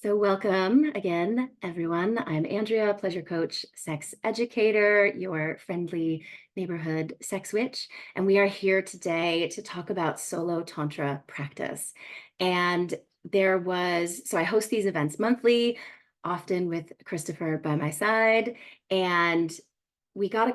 So welcome again, everyone. I'm Andrea, pleasure coach, sex educator, your friendly neighborhood sex witch. And we are here today to talk about solo tantra practice. And so I host these events monthly, often with Christopher by my side. And I got a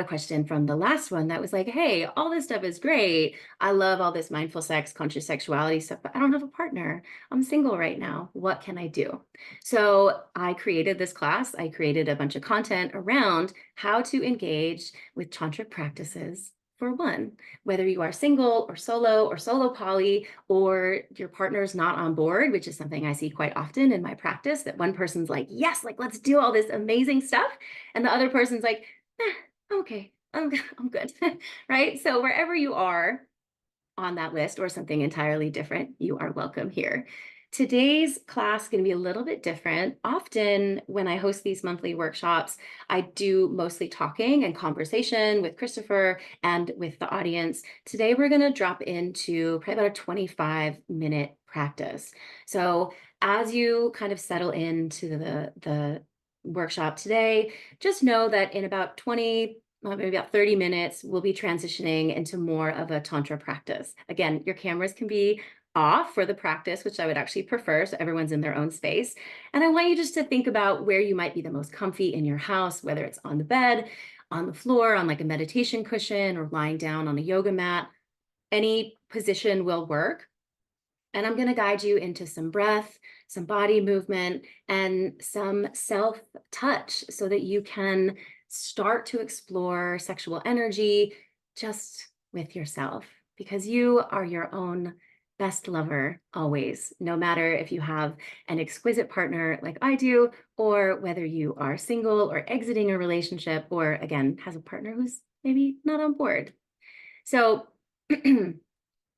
question from the last one that was like, hey, all this stuff is great. I love all this mindful sex, conscious sexuality stuff, but I don't have a partner. I'm single right now. What can I do? So I created this class. I created a bunch of content around how to engage with tantric practices for one, whether you are single or solo poly, or your partner's not on board, which is something I see quite often in my practice, that one person's like, yes, like let's do all this amazing stuff. And the other person's like, okay, I'm good, right? So wherever you are on that list or something entirely different, you are welcome here. Today's class is going to be a little bit different. Often when I host these monthly workshops, I do mostly talking and conversation with Christopher and with the audience. Today, we're going to drop into probably about a 25-minute practice. So as you kind of settle into the workshop today, just know that in about 20, maybe about 30 minutes, we'll be transitioning into more of a Tantra practice. Again, your cameras can be off for the practice, which I would actually prefer, so everyone's in their own space. And I want you just to think about where you might be the most comfy in your house, whether it's on the bed, on the floor, on like a meditation cushion, or lying down on a yoga mat. Any position will work. And I'm going to guide you into some breath, some body movement, and some self-touch so that you can start to explore sexual energy just with yourself, because you are your own best lover always, no matter if you have an exquisite partner like I do, or whether you are single or exiting a relationship, or again, has a partner who's maybe not on board. So I'm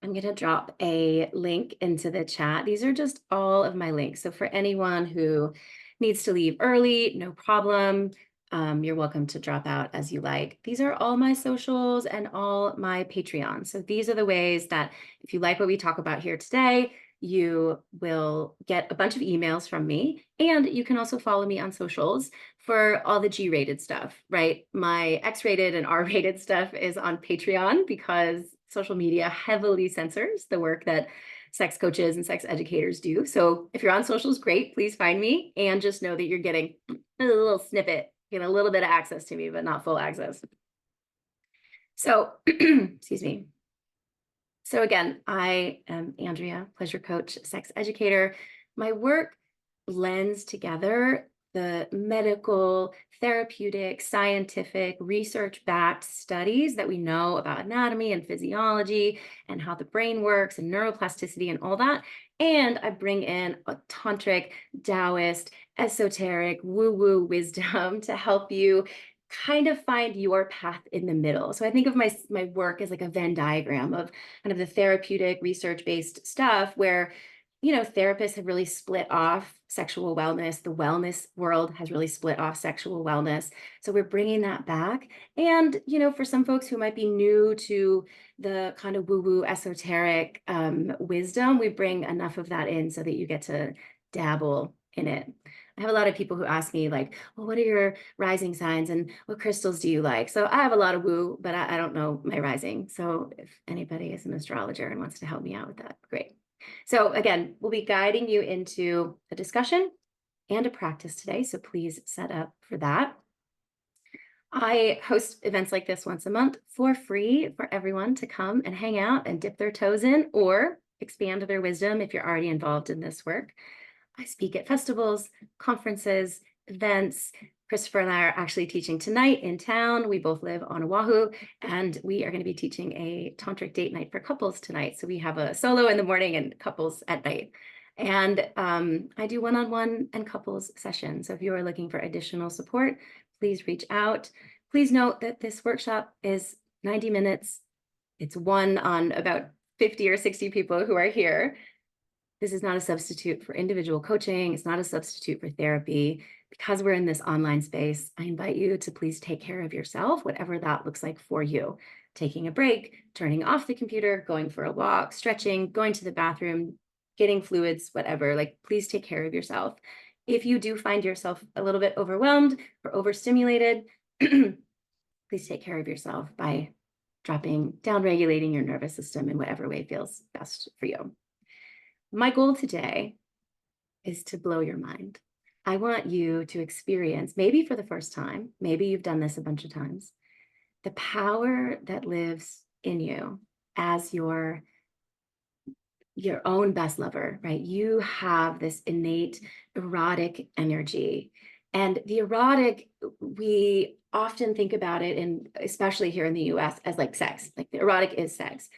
going to drop a link into the chat. These are just all of my links. So for anyone who needs to leave early, no problem. You're welcome to drop out as you like. These are all my socials and all my Patreon. So these are the ways that if you like what we talk about here today, you will get a bunch of emails from me. And you can also follow me on socials for all the G-rated stuff, right? My X-rated and R-rated stuff is on Patreon because social media heavily censors the work that sex coaches and sex educators do. So if you're on socials, great, please find me and just know that you're getting a little snippet, a little bit of access to me, but not full access. So, excuse me. So again, I am Andrea, pleasure coach, sex educator. My work blends together the medical, therapeutic, scientific, research-backed studies that we know about anatomy and physiology and how the brain works and neuroplasticity and all that. And I bring in a tantric, Taoist, esoteric, woo-woo wisdom to help you kind of find your path in the middle. So I think of my work as like a Venn diagram of kind of the therapeutic research-based stuff where, therapists have really split off sexual wellness. The wellness world has really split off sexual wellness. So we're bringing that back. And, for some folks who might be new to the kind of woo-woo esoteric wisdom, we bring enough of that in so that you get to dabble in it. I have a lot of people who ask me like, well, what are your rising signs and what crystals do you like? So I have a lot of woo, but I don't know my rising. So if anybody is an astrologer and wants to help me out with that, great. So again, we'll be guiding you into a discussion and a practice today. So please set up for that. I host events like this once a month for free for everyone to come and hang out and dip their toes in or expand their wisdom if you're already involved in this work. I speak at festivals, conferences, events. Christopher and I are actually teaching tonight in town. We both live on Oahu, and we are going to be teaching a tantric date night for couples tonight. So we have a solo in the morning and couples at night. And I do one-on-one and couples sessions. So if you are looking for additional support, please reach out. Please note that this workshop is 90 minutes. It's one on about 50 or 60 people who are here. This is not a substitute for individual coaching. It's not a substitute for therapy. Because we're in this online space, I invite you to please take care of yourself, whatever that looks like for you. Taking a break, turning off the computer, going for a walk, stretching, going to the bathroom, getting fluids, whatever, like please take care of yourself. If you do find yourself a little bit overwhelmed or overstimulated, please take care of yourself by down regulating your nervous system in whatever way feels best for you. My goal today is to blow your mind. I want you to experience, maybe for the first time, maybe you've done this a bunch of times, the power that lives in you as your own best lover, right? You have this innate erotic energy. And the erotic, we often think about it, and especially here in the US, as like sex. Like the erotic is sex.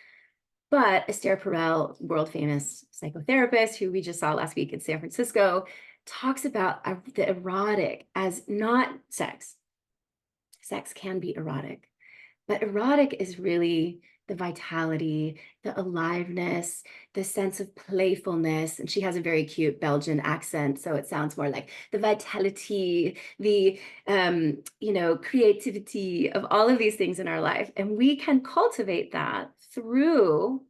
But Esther Perel, world famous psychotherapist who we just saw last week in San Francisco, talks about the erotic as not sex. Sex can be erotic, but erotic is really the vitality, the aliveness, the sense of playfulness. And she has a very cute Belgian accent, so it sounds more like the vitality, the creativity of all of these things in our life. And we can cultivate that through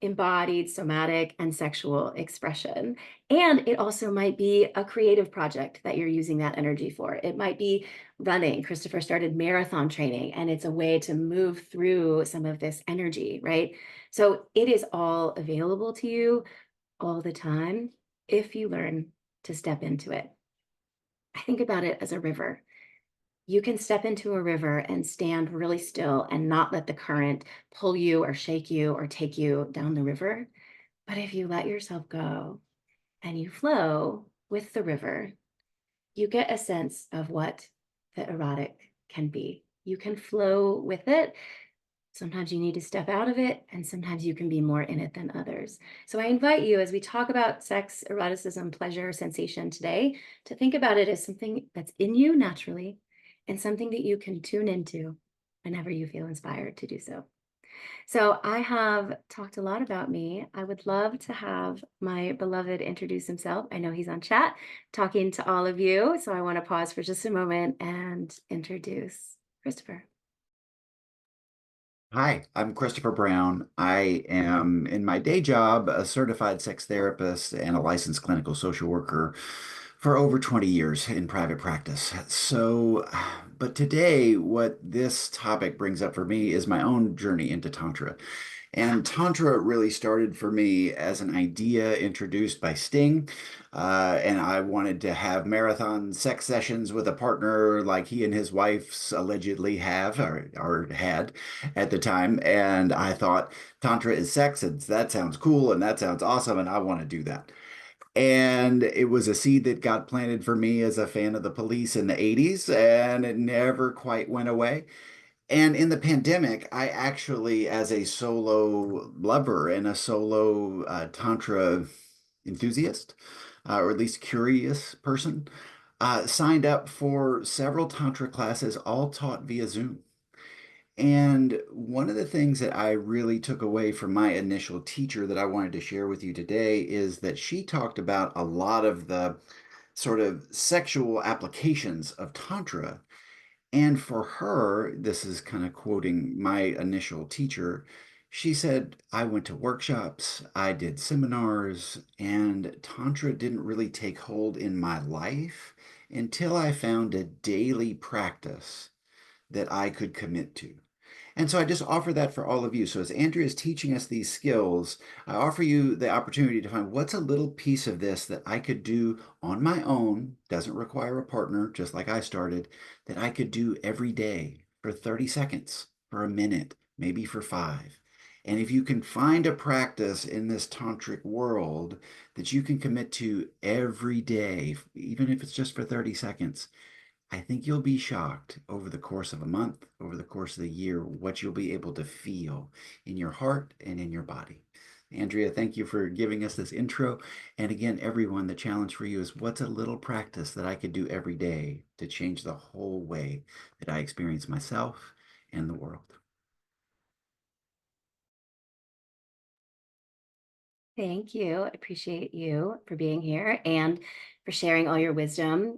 embodied somatic and sexual expression. And it also might be a creative project that you're using that energy for. It might be running. Christopher started marathon training, and it's a way to move through some of this energy, right? So it is all available to you all the time if you learn to step into it. I think about it as a river. You can step into a river and stand really still and not let the current pull you or shake you or take you down the river. But if you let yourself go and you flow with the river, you get a sense of what the erotic can be. You can flow with it. Sometimes you need to step out of it, and sometimes you can be more in it than others. So I invite you, as we talk about sex, eroticism, pleasure, sensation today, to think about it as something that's in you naturally and something that you can tune into whenever you feel inspired to do so. So I have talked a lot about me. I would love to have my beloved introduce himself. I know he's on chat talking to all of you. So I want to pause for just a moment and introduce Christopher. Hi, I'm Christopher Brown. I am, in my day job, a certified sex therapist and a licensed clinical social worker for over 20 years in private practice. But today, what this topic brings up for me is my own journey into Tantra. And Tantra really started for me as an idea introduced by Sting. And I wanted to have marathon sex sessions with a partner like he and his wife allegedly have or had at the time. And I thought, Tantra is sex, and that sounds cool and that sounds awesome, and I want to do that. And it was a seed that got planted for me as a fan of the Police in the 80s, and it never quite went away. And in the pandemic, I actually, as a solo lover and a solo Tantra enthusiast, or at least curious person, signed up for several Tantra classes, all taught via Zoom. And one of the things that I really took away from my initial teacher that I wanted to share with you today is that she talked about a lot of the sort of sexual applications of Tantra. And for her, this is kind of quoting my initial teacher, she said, I went to workshops, I did seminars, and Tantra didn't really take hold in my life until I found a daily practice that I could commit to. And so I just offer that for all of you. So as Andrea is teaching us these skills, I offer you the opportunity to find what's a little piece of this that I could do on my own, doesn't require a partner, just like I started, that I could do every day for 30 seconds, for a minute, maybe for 5. And if you can find a practice in this tantric world that you can commit to every day, even if it's just for 30 seconds, I think you'll be shocked over the course of a month, over the course of the year, what you'll be able to feel in your heart and in your body. Andrea, thank you for giving us this intro. And again, everyone, the challenge for you is what's a little practice that I could do every day to change the whole way that I experience myself and the world? Thank you. I appreciate you for being here and for sharing all your wisdom.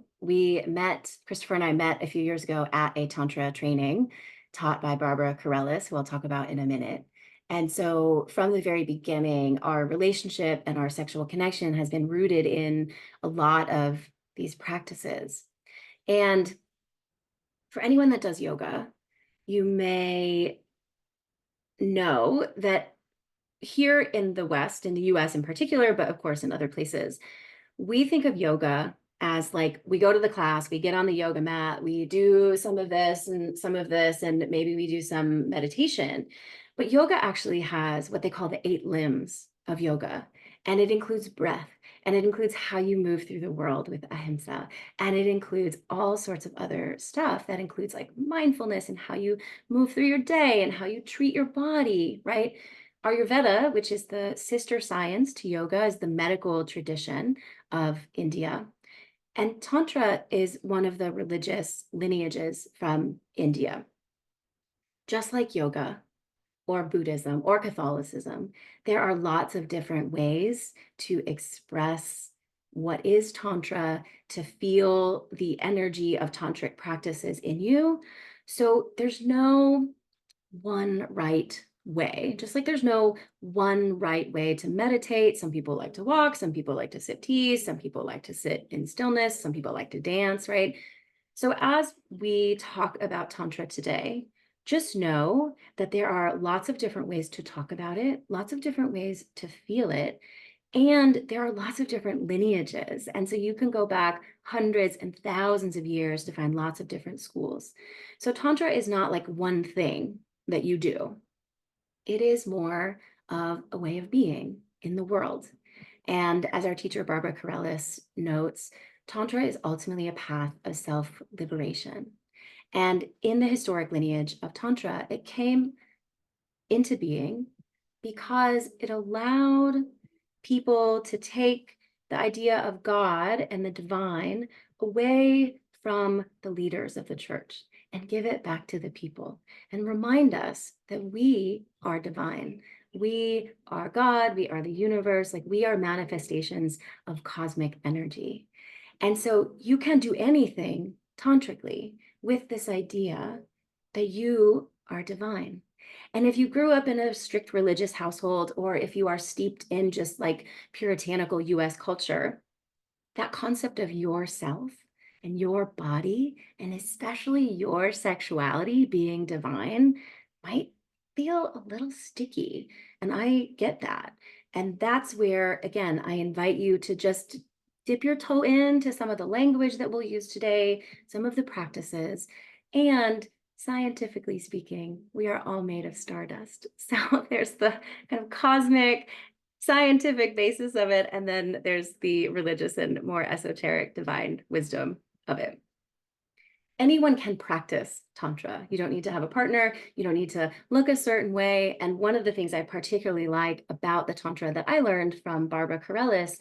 Christopher and I met a few years ago at a Tantra training taught by Barbara Carellis, who I'll talk about in a minute. And so from the very beginning, our relationship and our sexual connection has been rooted in a lot of these practices. And for anyone that does yoga, you may know that here in the West, in the US in particular, but of course in other places, we think of yoga as like we go to the class, we get on the yoga mat, we do some of this and some of this, and maybe we do some meditation. But yoga actually has what they call the 8 limbs of yoga. And it includes breath, and it includes how you move through the world with ahimsa. And it includes all sorts of other stuff that includes like mindfulness and how you move through your day and how you treat your body, right? Ayurveda, which is the sister science to yoga, is the medical tradition of India. And Tantra is one of the religious lineages from India. Just like yoga or Buddhism or Catholicism, there are lots of different ways to express what is Tantra, to feel the energy of tantric practices in you. So there's no one right way. Just like there's no one right way to meditate. Some people like to walk, some people like to sip tea, some people like to sit in stillness, some people like to dance, right? So as we talk about Tantra today, just know that there are lots of different ways to talk about it, lots of different ways to feel it, and there are lots of different lineages. And so you can go back hundreds and thousands of years to find lots of different schools. So Tantra is not like one thing that you do. It is more of a way of being in the world. And as our teacher, Barbara Carellis, notes, Tantra is ultimately a path of self-liberation. And in the historic lineage of Tantra, it came into being because it allowed people to take the idea of God and the divine away from the leaders of the church and give it back to the people and remind us that we are divine. We are God, we are the universe, like we are manifestations of cosmic energy. And so you can do anything tantrically with this idea that you are divine. And if you grew up in a strict religious household, or if you are steeped in just like puritanical US culture, that concept of yourself and your body, and especially your sexuality being divine, might feel a little sticky. And I get that. And that's where, again, I invite you to just dip your toe into some of the language that we'll use today, some of the practices, and scientifically speaking, we are all made of stardust. So there's the kind of cosmic, scientific basis of it, and then there's the religious and more esoteric divine wisdom of it. Anyone can practice Tantra. You don't need to have a partner. You don't need to look a certain way. And one of the things I particularly like about the Tantra that I learned from Barbara Carellis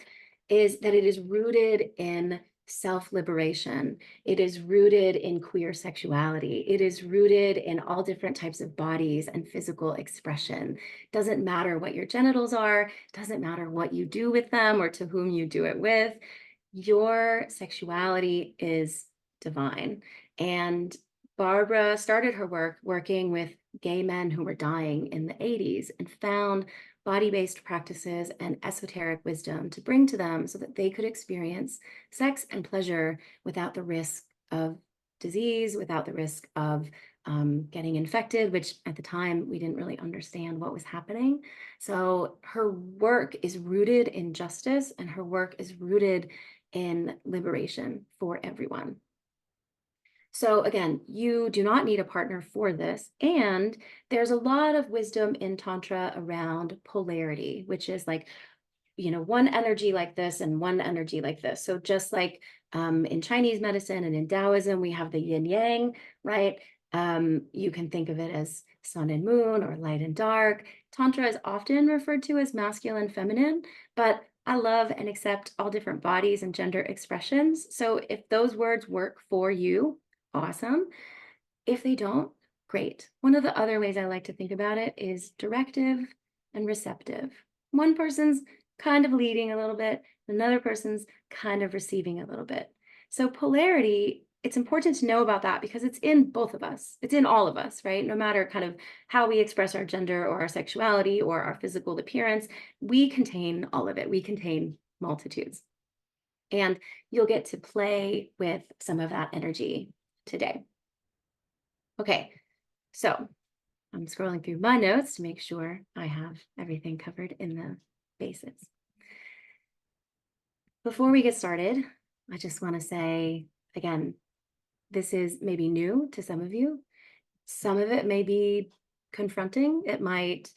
is that it is rooted in self-liberation. It is rooted in queer sexuality. It is rooted in all different types of bodies and physical expression. Doesn't matter what your genitals are, doesn't matter what you do with them or to whom you do it with. Your sexuality is divine. And Barbara started her work working with gay men who were dying in the 80s and found body-based practices and esoteric wisdom to bring to them so that they could experience sex and pleasure without the risk of disease, without the risk of getting infected, which at the time we didn't really understand what was happening. So her work is rooted in justice, and her work is rooted in liberation for everyone. So again, you do not need a partner for this. And there's a lot of wisdom in Tantra around polarity, which is like, one energy like this and one energy like this. So just like in Chinese medicine and in Taoism, we have the yin yang, right? You can think of it as sun and moon or light and dark. Tantra is often referred to as masculine, feminine, but I love and accept all different bodies and gender expressions. So if those words work for you, awesome. If they don't, great. One of the other ways I like to think about it is directive and receptive. One person's kind of leading a little bit, another person's kind of receiving a little bit. So polarity it's important to know about that because it's in both of us. It's in all of us, right? No matter kind of how we express our gender or our sexuality or our physical appearance, we contain all of it. We contain multitudes. And you'll get to play with some of that energy today. Okay, so I'm scrolling through my notes to make sure I have everything covered in the bases. Before we get started, I just want to say again, this is maybe new to some of you. Some of it may be confronting. It might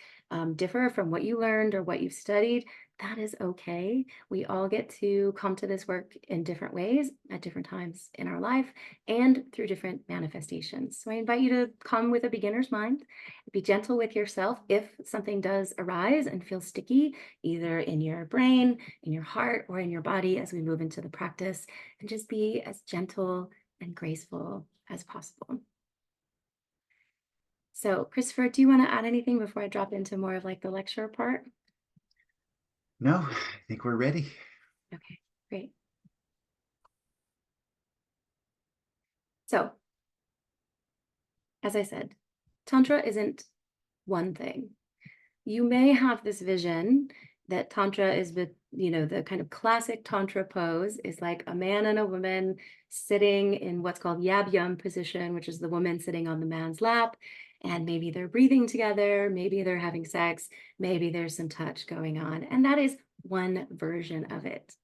differ from what you learned or what you've studied. That is okay. We all get to come to this work in different ways at different times in our life and through different manifestations. So I invite you to come with a beginner's mind. Be gentle with yourself if something does arise and feel sticky, either in your brain, in your heart, or in your body as we move into the practice, and just be as gentle and graceful as possible. So, Christopher, do you want to add anything before I drop into more of like the lecture part? No, I think we're ready. Okay, great. So, as I said, Tantra isn't one thing. You may have this vision that Tantra is the kind of classic Tantra pose is like a man and a woman sitting in what's called Yab Yum position, which is the woman sitting on the man's lap. And maybe they're breathing together, maybe they're having sex, maybe there's some touch going on. And that is one version of it.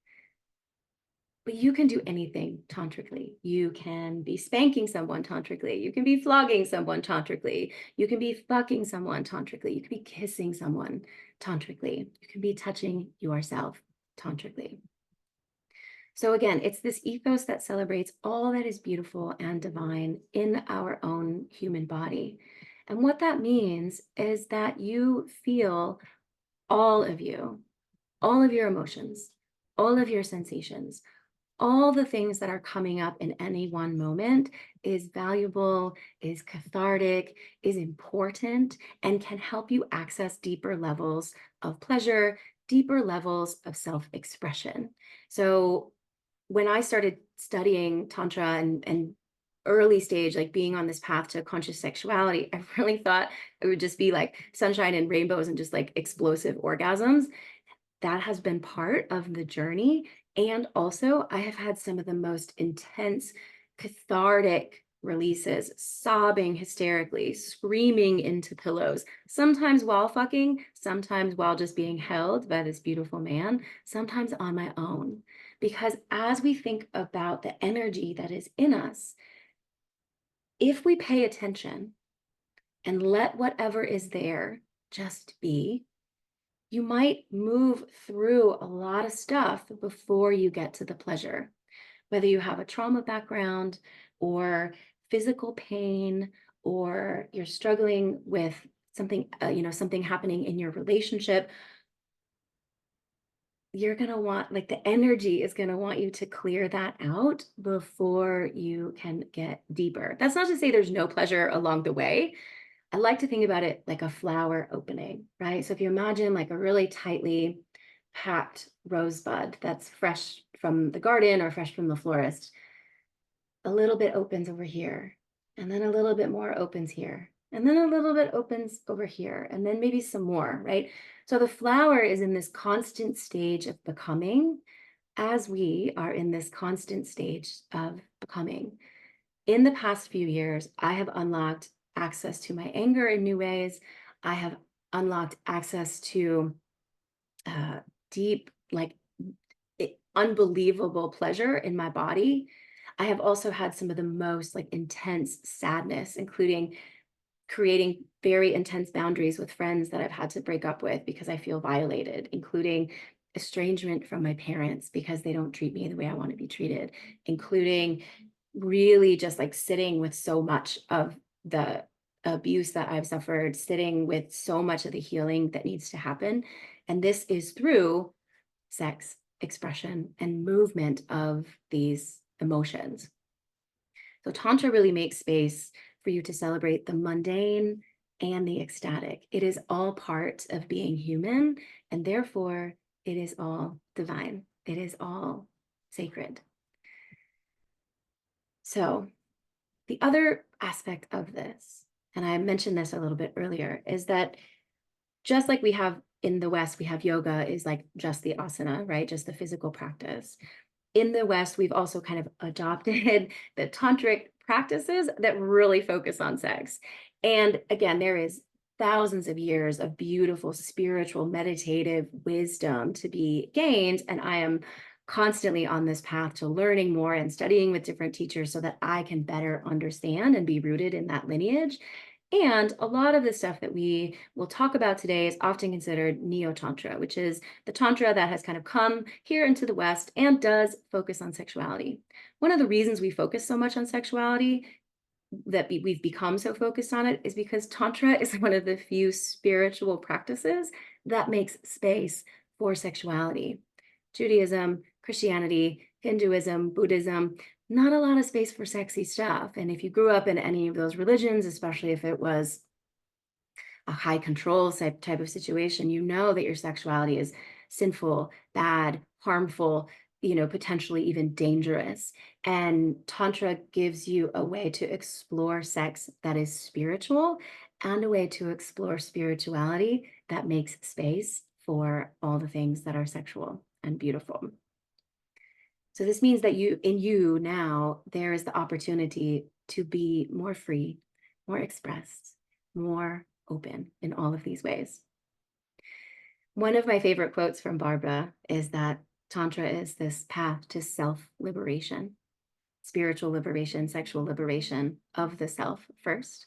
But you can do anything tantrically. You can be spanking someone tantrically. You can be flogging someone tantrically. You can be fucking someone tantrically. You can be kissing someone tantrically. You can be touching yourself tantrically. So again, it's this ethos that celebrates all that is beautiful and divine in our own human body. And what that means is that you feel all of you, all of your emotions, all of your sensations, all the things that are coming up in any one moment is valuable, is cathartic, is important, and can help you access deeper levels of pleasure, deeper levels of self-expression. So when I started studying Tantra and early stage, like being on this path to conscious sexuality, I really thought it would just be like sunshine and rainbows and just like explosive orgasms. That has been part of the journey. And also, I have had some of the most intense, cathartic releases, sobbing hysterically, screaming into pillows, sometimes while fucking, sometimes while just being held by this beautiful man, sometimes on my own. Because as we think about the energy that is in us, if we pay attention and let whatever is there just be, you might move through a lot of stuff before you get to the pleasure, whether you have a trauma background or physical pain, or you're struggling with something, something happening in your relationship. You're going to want, like, the energy is going to want you to clear that out before you can get deeper. That's not to say there's no pleasure along the way. I like to think about it like a flower opening, right? So if you imagine like a really tightly packed rosebud that's fresh from the garden or fresh from the florist, a little bit opens over here, and then a little bit more opens here, and then a little bit opens over here, and then maybe some more, right? So the flower is in this constant stage of becoming as we are in this constant stage of becoming. In the past few years, I have unlocked access to my anger in new ways. I have unlocked access to deep, like unbelievable pleasure in my body. I have also had some of the most like intense sadness, including creating very intense boundaries with friends that I've had to break up with because I feel violated, including estrangement from my parents because they don't treat me the way I want to be treated, including really just like sitting with so much of the abuse that I've suffered, sitting with so much of the healing that needs to happen. And this is through sex, expression, and movement of these emotions. So Tantra really makes space for you to celebrate the mundane and the ecstatic. It is all part of being human, and therefore it is all divine. It is all sacred. So the other aspect of this, and I mentioned this a little bit earlier, is that just like we have in the West, we have yoga is like just the asana, right? Just the physical practice. In the West, we've also kind of adopted the tantric practices that really focus on sex. And again, there is thousands of years of beautiful spiritual meditative wisdom to be gained. And I am constantly on this path to learning more and studying with different teachers so that I can better understand and be rooted in that lineage. And a lot of the stuff that we will talk about today is often considered neo-tantra, which is the tantra that has kind of come here into the West and does focus on sexuality. One of the reasons we focus so much on sexuality, that we've become so focused on it, is because tantra is one of the few spiritual practices that makes space for sexuality. Judaism, Christianity, Hinduism, Buddhism, not a lot of space for sexy stuff. And if you grew up in any of those religions, especially if it was a high control type of situation, you know that your sexuality is sinful, bad, harmful, potentially even dangerous. And Tantra gives you a way to explore sex that is spiritual and a way to explore spirituality that makes space for all the things that are sexual and beautiful. So this means that in you now, there is the opportunity to be more free, more expressed, more open in all of these ways. One of my favorite quotes from Barbara is that Tantra is this path to self-liberation, spiritual liberation, sexual liberation of the self first.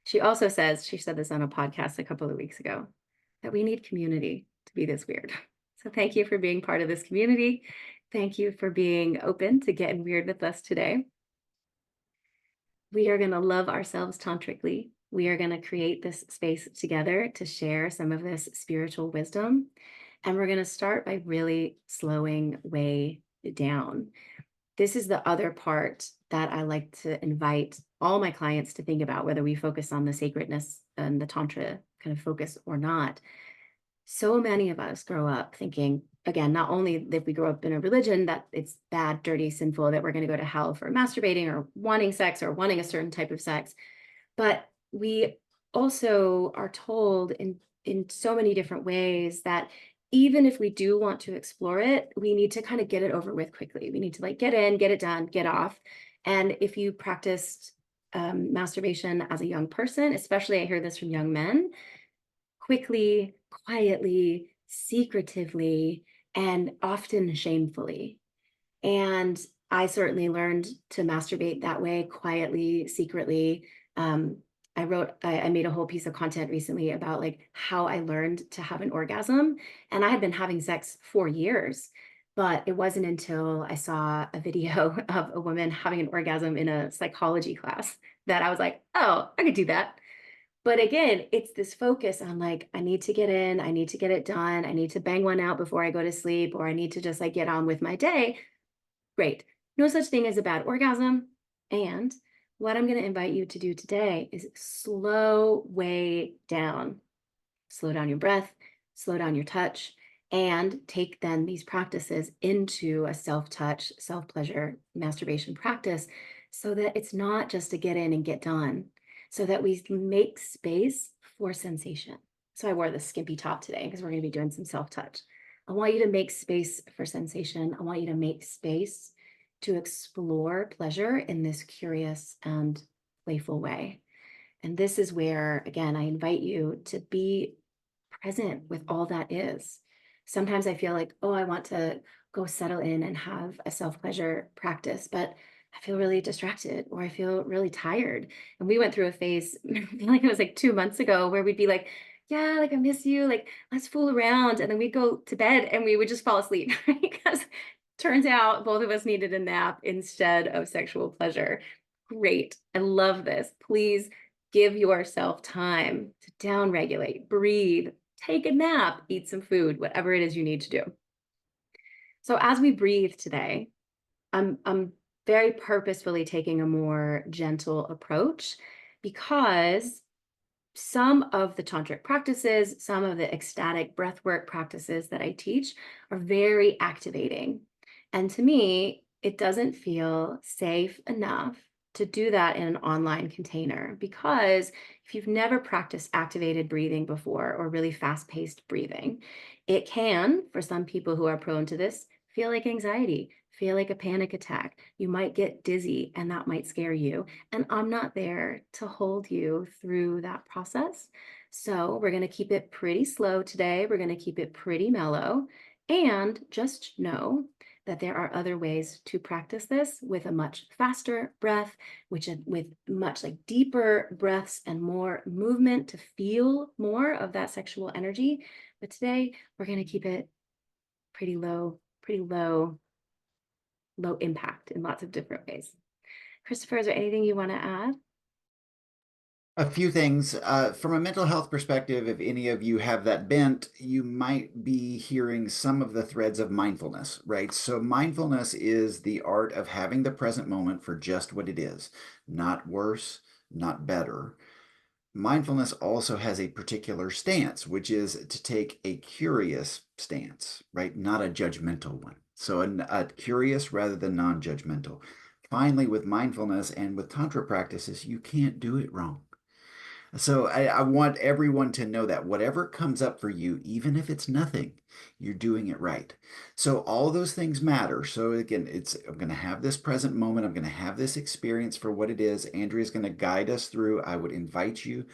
She also says, she said this on a podcast a couple of weeks ago, that we need community to be this weird. So thank you for being part of this community. Thank you for being open to getting weird with us today. We are going to love ourselves tantrically. We are going to create this space together to share some of this spiritual wisdom. And we're going to start by really slowing way down. This is the other part that I like to invite all my clients to think about, whether we focus on the sacredness and the Tantra kind of focus or not. So many of us grow up thinking, again, not only that we grow up in a religion that it's bad, dirty, sinful, that we're going to go to hell for masturbating or wanting sex or wanting a certain type of sex, but we also are told in so many different ways that even if we do want to explore it, we need to kind of get it over with quickly. We need to like get in, get it done, get off. And if you practiced masturbation as a young person, especially I hear this from young men, quickly, quietly, secretively, and often shamefully. And I certainly learned to masturbate that way, quietly, secretly. I made a whole piece of content recently about like how I learned to have an orgasm. And I had been having sex for years, but it wasn't until I saw a video of a woman having an orgasm in a psychology class that I was like, oh, I could do that. But again, it's this focus on like, I need to get in, I need to get it done, I need to bang one out before I go to sleep, or I need to just like get on with my day. Great. No such thing as a bad orgasm. And what I'm going to invite you to do today is slow way down. Slow down your breath, slow down your touch, and take then these practices into a self-touch, self-pleasure masturbation practice so that it's not just a get in and get done, so that we make space for sensation. So I wore this skimpy top today because we're going to be doing some self-touch. I want you to make space for sensation. I want you to make space to explore pleasure in this curious and playful way. And this is where, again, I invite you to be present with all that is. Sometimes I feel like, oh, I want to go settle in and have a self-pleasure practice, but I feel really distracted or I feel really tired. And we went through a phase, I feel like it was like 2 months ago, where we'd be like, yeah, like I miss you, like let's fool around. And then we'd go to bed and we would just fall asleep because turns out both of us needed a nap instead of sexual pleasure. Great. I love this. Please give yourself time to downregulate, breathe, take a nap, eat some food, whatever it is you need to do. So as we breathe today, I'm very purposefully taking a more gentle approach because some of the tantric practices, some of the ecstatic breathwork practices that I teach are very activating. And to me, it doesn't feel safe enough to do that in an online container, because if you've never practiced activated breathing before or really fast-paced breathing, it can, for some people who are prone to this, feel like anxiety, feel like a panic attack. You might get dizzy and that might scare you. And I'm not there to hold you through that process. So we're going to keep it pretty slow today. We're going to keep it pretty mellow. And just know that there are other ways to practice this with a much faster breath, which with much like deeper breaths and more movement to feel more of that sexual energy. But today we're going to keep it pretty low impact in lots of different ways. Christopher, is there anything you want to add? A few things. From a mental health perspective, if any of you have that bent, you might be hearing some of the threads of mindfulness, right? So, mindfulness is the art of having the present moment for just what it is, not worse, not better. Mindfulness also has a particular stance, which is to take a curious stance, right? Not a judgmental one. So, a curious rather than non judgmental. Finally, with mindfulness and with Tantra practices, you can't do it wrong. So I want everyone to know that whatever comes up for you, even if it's nothing, you're doing it right. So all those things matter. So again, I'm going to have this present moment. I'm going to have this experience for what it is. Andrea's going to guide us through. I would invite you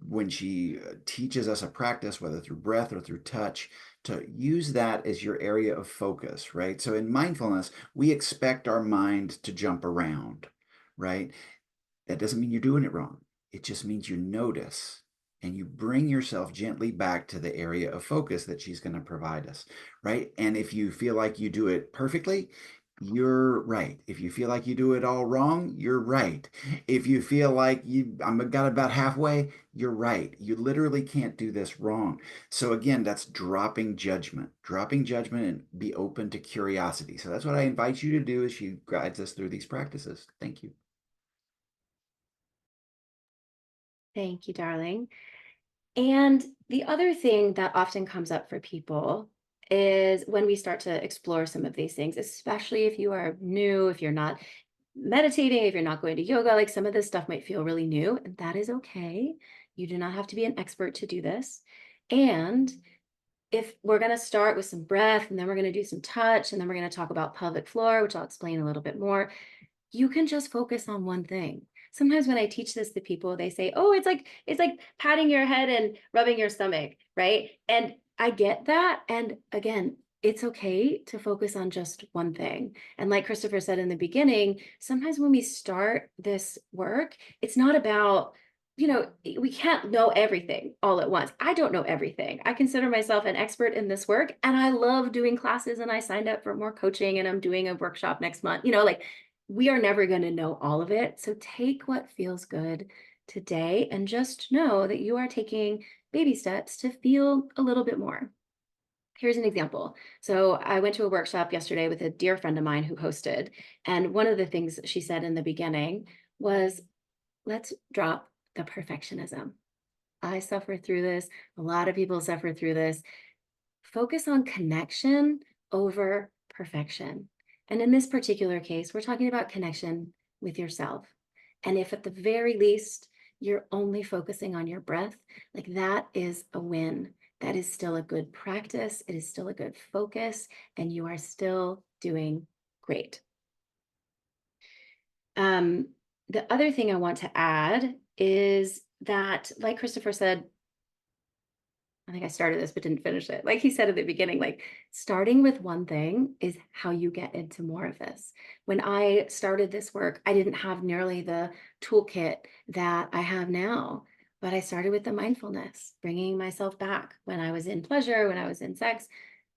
when she teaches us a practice, whether through breath or through touch, to use that as your area of focus, right? So in mindfulness, we expect our mind to jump around, right? That doesn't mean you're doing it wrong. It just means you notice and you bring yourself gently back to the area of focus that she's going to provide us, right? And if you feel like you do it perfectly, you're right. If you feel like you do it all wrong, you're right. If you feel like I'm got about halfway, you're right. You literally can't do this wrong. So again, that's dropping judgment and be open to curiosity. So that's what I invite you to do as she guides us through these practices. Thank you. Thank you, darling. And the other thing that often comes up for people is when we start to explore some of these things, especially if you are new, if you're not meditating, if you're not going to yoga, like some of this stuff might feel really new, and that is okay. You do not have to be an expert to do this. And if we're going to start with some breath, and then we're going to do some touch, and then we're going to talk about pelvic floor, which I'll explain a little bit more, you can just focus on one thing. Sometimes when I teach this to people, they say, "Oh, it's like patting your head and rubbing your stomach," right? And I get that. And again, it's okay to focus on just one thing. And like Christopher said in the beginning, sometimes when we start this work, it's not about, we can't know everything all at once. I don't know everything. I consider myself an expert in this work, and I love doing classes, and I signed up for more coaching, and I'm doing a workshop next month. Like we are never going to know all of it. So take what feels good today and just know that you are taking baby steps to feel a little bit more. Here's an example. So I went to a workshop yesterday with a dear friend of mine who hosted. And one of the things she said in the beginning was, let's drop the perfectionism. I suffer through this. A lot of people suffer through this. Focus on connection over perfection. And in this particular case, we're talking about connection with yourself. And if at the very least, you're only focusing on your breath, like that is a win. That is still a good practice. It is still a good focus, and you are still doing great. The other thing I want to add is that, like Christopher said, I think I started this but didn't finish it. Like he said at the beginning, like starting with one thing is how you get into more of this. When I started this work, I didn't have nearly the toolkit that I have now, but I started with the mindfulness, bringing myself back when I was in pleasure, when I was in sex,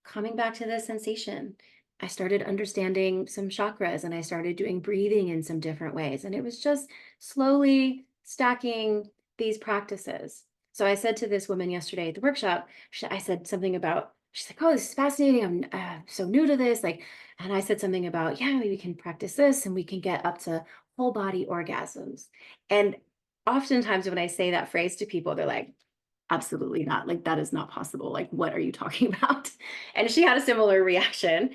coming back to the sensation. I started understanding some chakras, and I started doing breathing in some different ways. And it was just slowly stacking these practices. So I said to this woman yesterday at the workshop, I said something about, she's like, "Oh, this is fascinating. I'm so new to this." And I said something about, yeah, we can practice this and we can get up to whole body orgasms. And oftentimes when I say that phrase to people, they're like, "Absolutely not. Like, that is not possible. Like, what are you talking about?" And she had a similar reaction.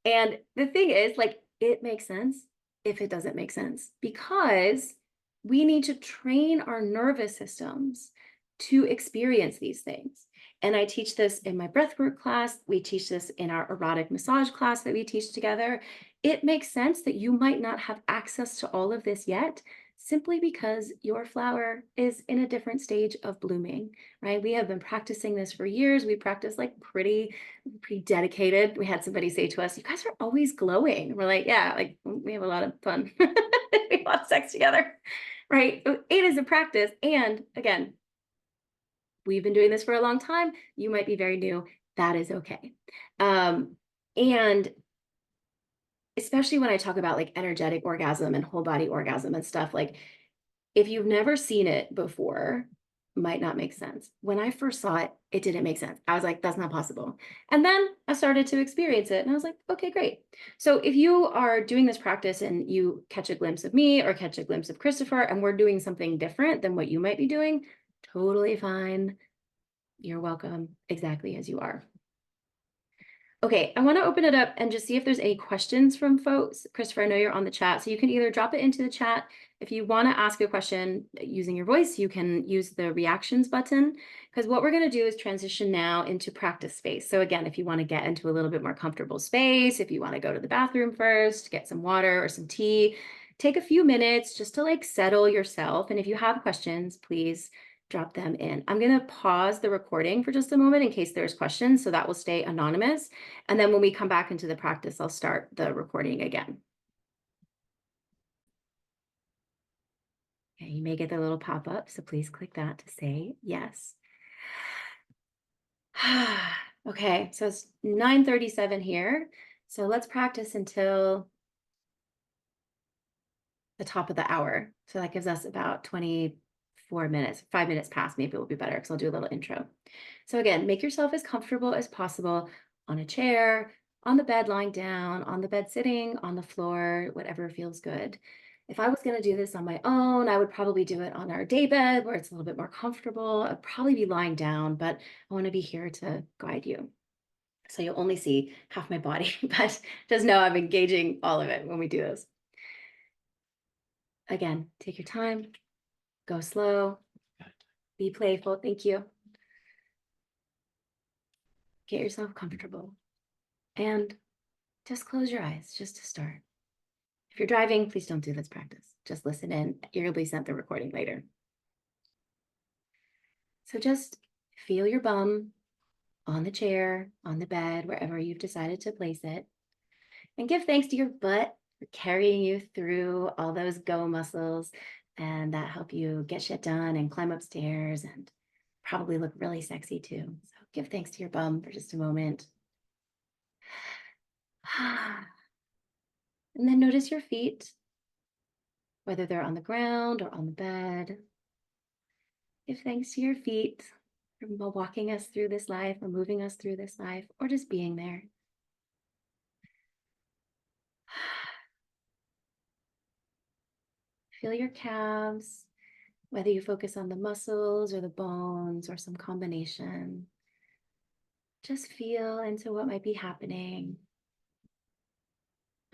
And the thing is, like, it makes sense if it doesn't make sense, because we need to train our nervous systems to experience these things. And I teach this in my breathwork class. We teach this in our erotic massage class that we teach together. It makes sense that you might not have access to all of this yet, simply because your flower is in a different stage of blooming, right? We have been practicing this for years. We practice like pretty dedicated. We had somebody say to us, "You guys are always glowing." We're like, "Yeah, like we have a lot of fun. We have a lot of sex together." Right? It is a practice. And again, we've been doing this for a long time. You might be very new. That is okay. And especially when I talk about like energetic orgasm and whole body orgasm and stuff, like if you've never seen it before, might not make sense. When I first saw it, it didn't make sense. I was like, that's not possible. And then I started to experience it and I was like, okay, great. So if you are doing this practice and you catch a glimpse of me or catch a glimpse of Christopher and we're doing something different than what you might be doing, totally fine. You're welcome exactly as you are. Okay, I want to open it up and just see if there's any questions from folks. Christopher, I know you're on the chat, so you can either drop it into the chat. If you want to ask a question using your voice, you can use the reactions button, because what we're going to do is transition now into practice space. So again, if you want to get into a little bit more comfortable space, if you want to go to the bathroom first, get some water or some tea, take a few minutes just to like settle yourself. And if you have questions, please drop them in. I'm going to pause the recording for just a moment in case there's questions, so that will stay anonymous. And then when we come back into the practice, I'll start the recording again. Okay, you may get the little pop-up, so please click that to say yes. Okay, so it's 9:37 here. So let's practice until the top of the hour. So that gives us about 24 minutes, 5 minutes past, maybe it will be better because I'll do a little intro. So again, make yourself as comfortable as possible on a chair, on the bed lying down, on the bed sitting, on the floor, whatever feels good. If I was going to do this on my own, I would probably do it on our day bed where it's a little bit more comfortable. I'd probably be lying down, but I want to be here to guide you. So you'll only see half my body, but just know I'm engaging all of it when we do this. Again, take your time, go slow, be playful. Thank you. Get yourself comfortable and just close your eyes just to start. If you're driving, please don't do this practice. Just listen in. You'll be sent the recording later. So just feel your bum on the chair, on the bed, wherever you've decided to place it. And give thanks to your butt for carrying you through all those go muscles and that help you get shit done and climb upstairs and probably look really sexy too. So give thanks to your bum for just a moment. And then notice your feet, whether they're on the ground or on the bed. Give thanks to your feet for walking us through this life or moving us through this life or just being there. Feel your calves, whether you focus on the muscles or the bones or some combination. Just feel into what might be happening.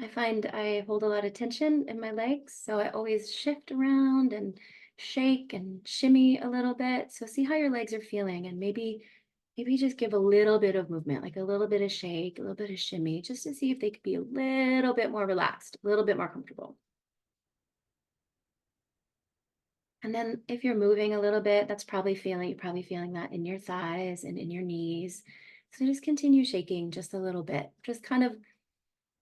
I find I hold a lot of tension in my legs, so I always shift around and shake and shimmy a little bit. So see how your legs are feeling and maybe just give a little bit of movement, like a little bit of shake, a little bit of shimmy, just to see if they could be a little bit more relaxed, a little bit more comfortable. And then if you're moving a little bit, you're probably feeling that in your thighs and in your knees. So just continue shaking just a little bit, just kind of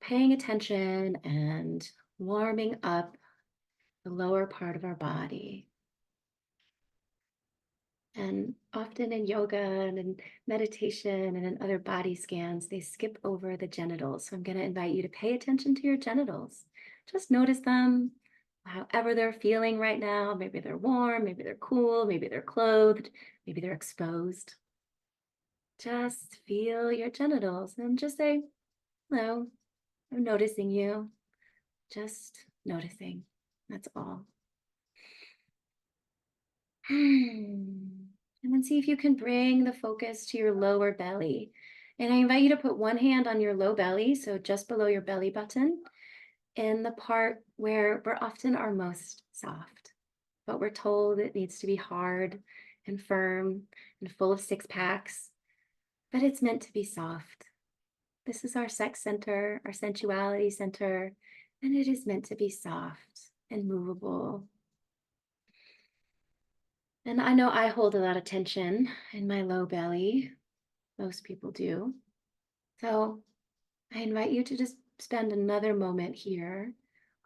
paying attention and warming up the lower part of our body. And often in yoga and in meditation and in other body scans, they skip over the genitals. So I'm going to invite you to pay attention to your genitals. Just notice them, however they're feeling right now. Maybe they're warm, maybe they're cool, maybe they're clothed, maybe they're exposed. Just feel your genitals and just say, hello, I'm noticing you. Just noticing. That's all. And then see if you can bring the focus to your lower belly. And I invite you to put one hand on your low belly, so just below your belly button, in the part where we're often our most soft, but we're told it needs to be hard and firm and full of six packs, but it's meant to be soft. This is our sex center, our sensuality center, and it is meant to be soft and movable. And I know I hold a lot of tension in my low belly. Most people do. So I invite you to just spend another moment here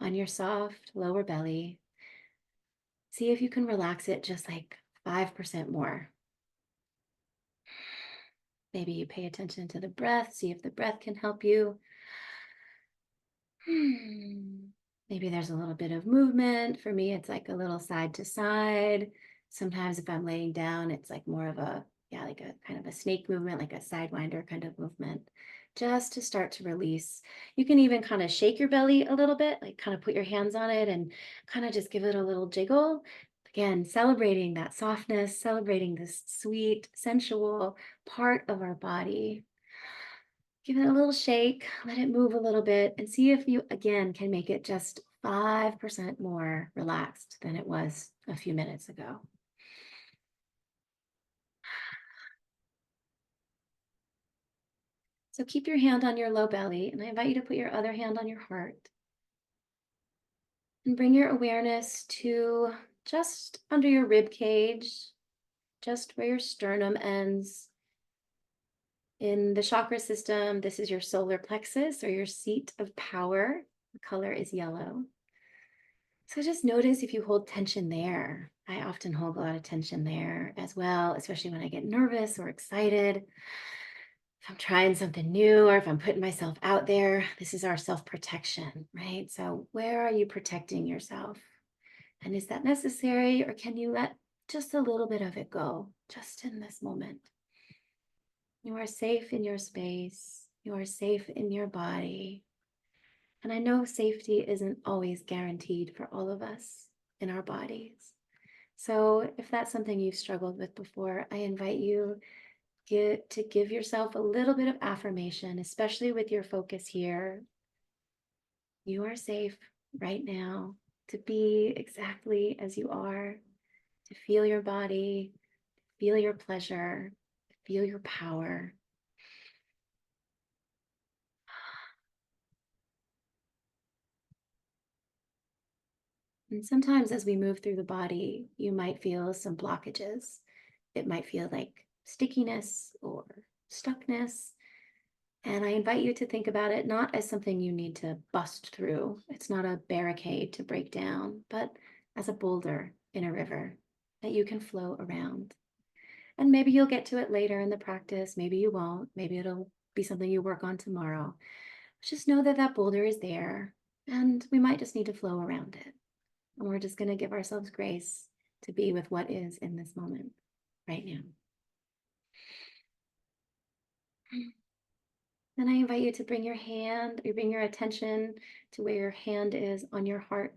on your soft lower belly. See if you can relax it just like 5% more. Maybe you pay attention to the breath, see if the breath can help you. Maybe there's a little bit of movement. For me, it's like a little side to side. Sometimes if I'm laying down, it's like more of a, yeah, like a kind of a snake movement, like a sidewinder kind of movement, just to start to release. You can even kind of shake your belly a little bit, like kind of put your hands on it and kind of just give it a little jiggle. Again, celebrating that softness, celebrating this sweet, sensual part of our body. Give it a little shake, let it move a little bit, and see if you, again, can make it just 5% more relaxed than it was a few minutes ago. So keep your hand on your low belly, and I invite you to put your other hand on your heart. And bring your awareness to just under your rib cage, just where your sternum ends. In the chakra system, this is your solar plexus or your seat of power. The color is yellow. So just notice if you hold tension there. I often hold a lot of tension there as well, especially when I get nervous or excited. If I'm trying something new or if I'm putting myself out there, this is our self-protection, right? So where are you protecting yourself? And is that necessary, or can you let just a little bit of it go just in this moment? You are safe in your space. You are safe in your body. And I know safety isn't always guaranteed for all of us in our bodies. So if that's something you've struggled with before, I invite you to give yourself a little bit of affirmation, especially with your focus here. You are safe right now to be exactly as you are, to feel your body, feel your pleasure, feel your power. And sometimes as we move through the body, you might feel some blockages. It might feel like stickiness or stuckness. And I invite you to think about it not as something you need to bust through. It's not a barricade to break down, but as a boulder in a river that you can flow around. And maybe you'll get to it later in the practice. Maybe you won't. Maybe it'll be something you work on tomorrow. Just know that that boulder is there and we might just need to flow around it. And we're just going to give ourselves grace to be with what is in this moment right now. Then I invite you to bring your hand, or bring your attention to where your hand is on your heart.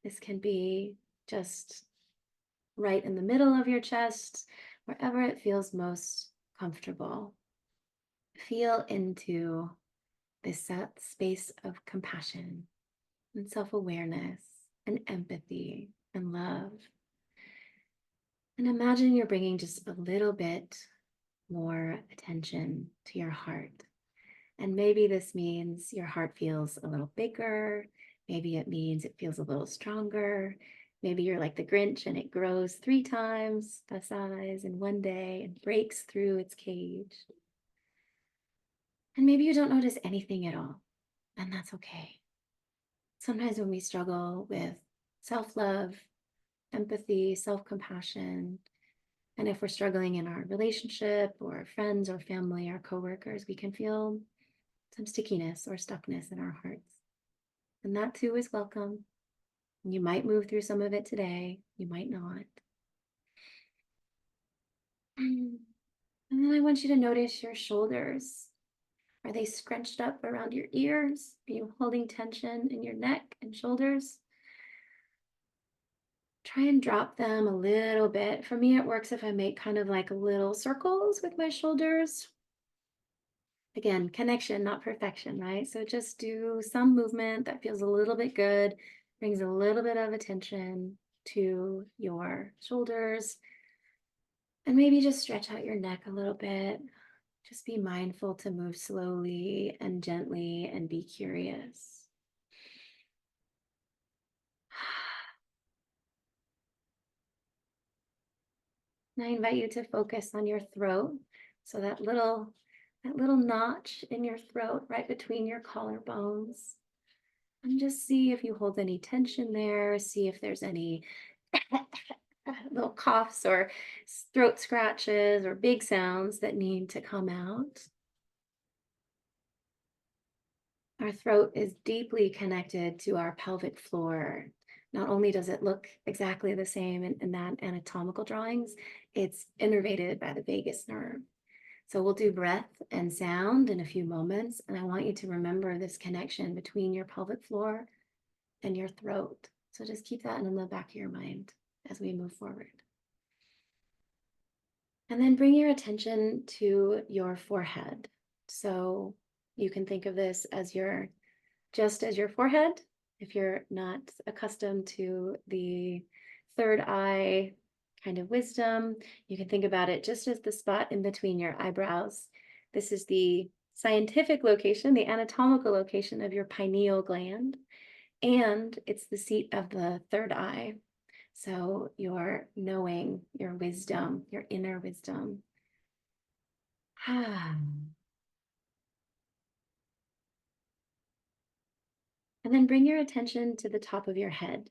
This can be just right in the middle of your chest, wherever it feels most comfortable. Feel into this space of compassion and self-awareness and empathy and love. And imagine you're bringing just a little bit more attention to your heart. And maybe this means your heart feels a little bigger. Maybe it means it feels a little stronger. Maybe you're like the Grinch and it grows 3 times the size in one day and breaks through its cage. And maybe you don't notice anything at all, and that's okay. Sometimes when we struggle with self-love, empathy, self-compassion, and if we're struggling in our relationship or friends or family or coworkers, we can feel some stickiness or stuckness in our hearts. And that too is welcome. You might move through some of it today, you might not. And then I want you to notice your shoulders. Are they scrunched up around your ears? Are you holding tension in your neck and shoulders? Try and drop them a little bit. For me, it works if I make kind of like little circles with my shoulders. Again, connection, not perfection, right? So just do some movement that feels a little bit good, brings a little bit of attention to your shoulders, and maybe just stretch out your neck a little bit. Just be mindful to move slowly and gently and be curious. And I invite you to focus on your throat. So that little notch in your throat right between your collarbones. And just see if you hold any tension there. See if there's any little coughs or throat scratches or big sounds that need to come out. Our throat is deeply connected to our pelvic floor. Not only does it look exactly the same in that anatomical drawings, it's innervated by the vagus nerve. So we'll do breath and sound in a few moments, and I want you to remember this connection between your pelvic floor and your throat. So just keep that in the back of your mind as we move forward. And then bring your attention to your forehead. So you can think of this as just as your forehead. If you're not accustomed to the third eye kind of wisdom, you can think about it just as the spot in between your eyebrows. This is the scientific location, the anatomical location of your pineal gland, and it's the seat of the third eye. So your knowing, your wisdom, your inner wisdom. And then bring your attention to the top of your head.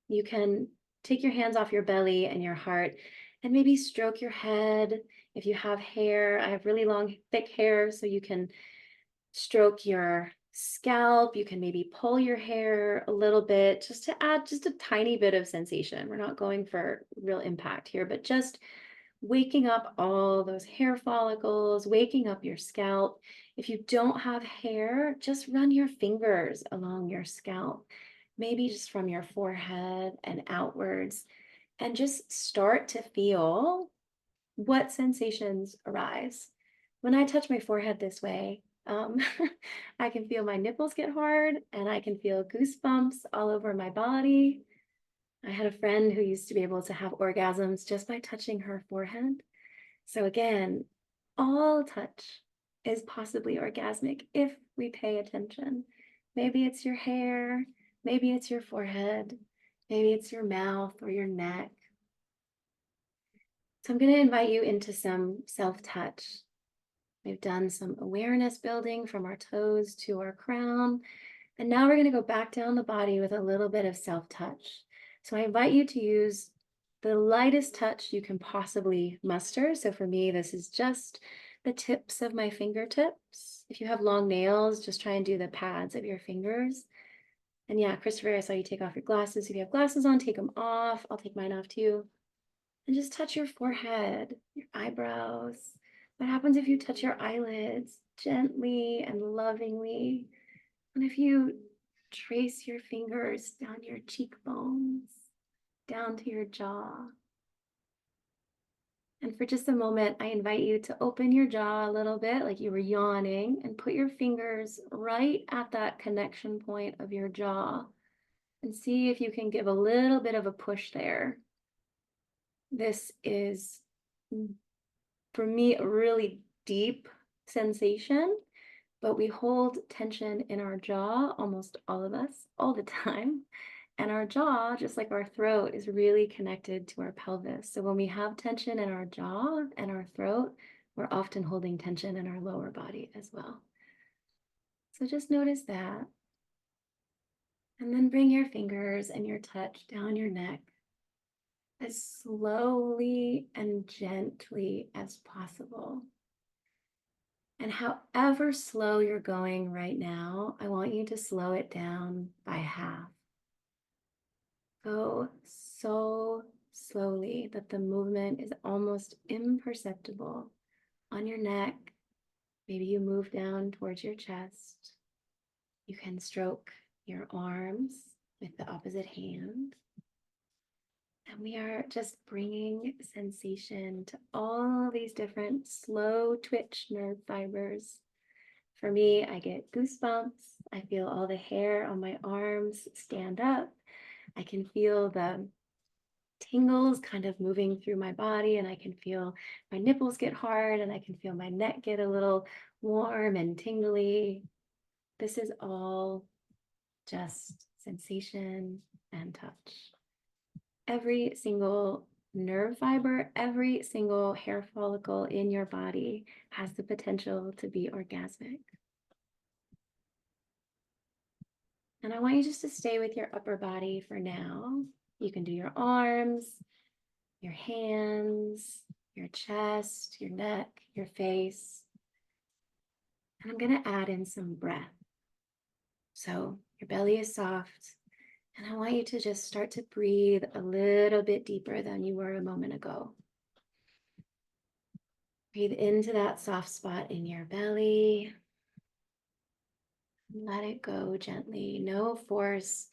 You can take your hands off your belly and your heart and maybe stroke your head. If you have hair, I have really long, thick hair, so you can stroke your scalp. You can maybe pull your hair a little bit just to add just a tiny bit of sensation. We're not going for real impact here, but just waking up all those hair follicles, waking up your scalp. If you don't have hair, just run your fingers along your scalp, maybe just from your forehead and outwards, and just start to feel what sensations arise. When I touch my forehead this way, I can feel my nipples get hard and I can feel goosebumps all over my body. I had a friend who used to be able to have orgasms just by touching her forehead. So again, all touch is possibly orgasmic if we pay attention. Maybe it's your hair, maybe it's your forehead, maybe it's your mouth or your neck. So I'm going to invite you into some self-touch. We've done some awareness building from our toes to our crown. And now we're going to go back down the body with a little bit of self-touch. So I invite you to use the lightest touch you can possibly muster. So for me, this is just the tips of my fingertips. If you have long nails, just try and do the pads of your fingers. And yeah, Christopher, I saw you take off your glasses. If you have glasses on, take them off. I'll take mine off too. And just touch your forehead, your eyebrows. What happens if you touch your eyelids gently and lovingly? And if you trace your fingers down your cheekbones, down to your jaw. And for just a moment, I invite you to open your jaw a little bit like you were yawning and put your fingers right at that connection point of your jaw and see if you can give a little bit of a push there. This is, for me, a really deep sensation, but we hold tension in our jaw, almost all of us, all the time. And our jaw, just like our throat, is really connected to our pelvis. So when we have tension in our jaw and our throat, we're often holding tension in our lower body as well. So just notice that. And then bring your fingers and your touch down your neck as slowly and gently as possible. And however slow you're going right now, I want you to slow it down by half. Go so slowly that the movement is almost imperceptible on your neck. Maybe you move down towards your chest. You can stroke your arms with the opposite hand. And we are just bringing sensation to all these different slow twitch nerve fibers. For me, I get goosebumps. I feel all the hair on my arms stand up. I can feel the tingles kind of moving through my body, and I can feel my nipples get hard, and I can feel my neck get a little warm and tingly. This is all just sensation and touch. Every single nerve fiber, every single hair follicle in your body has the potential to be orgasmic. And I want you just to stay with your upper body for now. You can do your arms, your hands, your chest, your neck, your face. And I'm going to add in some breath. So your belly is soft. And I want you to just start to breathe a little bit deeper than you were a moment ago. Breathe into that soft spot in your belly. Let it go gently, no force.